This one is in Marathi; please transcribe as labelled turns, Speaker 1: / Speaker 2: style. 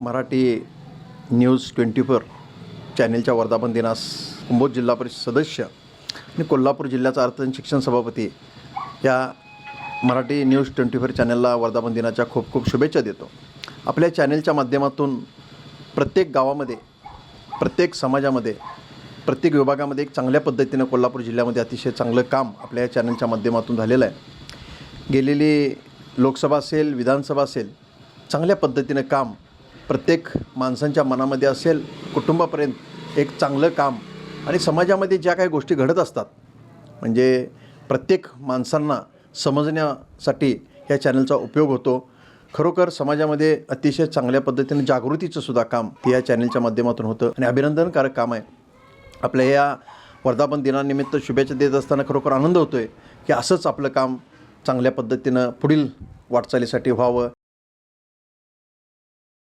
Speaker 1: मराठी न्यूज 24 चॅनेलच्या वर्धापन दिनास कुंभोज जिल्हा परिषद सदस्य आणि कोल्हापूर जिल्ह्याचा अर्थ आणि शिक्षण सभापती या मराठी न्यूज 24 चॅनलला वर्धापन दिनाच्या खूप खूप शुभेच्छा देतो. आपल्या चॅनेलच्या माध्यमातून प्रत्येक गावामध्ये, प्रत्येक समाजामध्ये, प्रत्येक विभागामध्ये एक चांगल्या पद्धतीनं कोल्हापूर जिल्ह्यामध्ये अतिशय चांगलं काम आपल्या या चॅनलच्या माध्यमातून झालेलं आहे. गेलेली लोकसभा असेल, विधानसभा असेल, चांगल्या पद्धतीनं काम प्रत्येक माणसांच्या मनामध्ये असेल, कुटुंबापर्यंत एक चांगलं काम आणि समाजामध्ये ज्या काही गोष्टी घडत असतात म्हणजे प्रत्येक माणसांना समजण्यासाठी या चॅनलचा उपयोग होतो. खरोखर समाजामध्ये अतिशय चांगल्या पद्धतीने जागृतीचं सुद्धा काम या चॅनलच्या माध्यमातून होतं आणि अभिनंदनकारक काम आहे. आपल्या या वर्धापन दिनानिमित्त शुभेच्छा देत असताना खरोखर आनंद होतो आहे की असंच आपलं काम चांगल्या पद्धतीनं पुढील वाटचालीसाठी व्हावं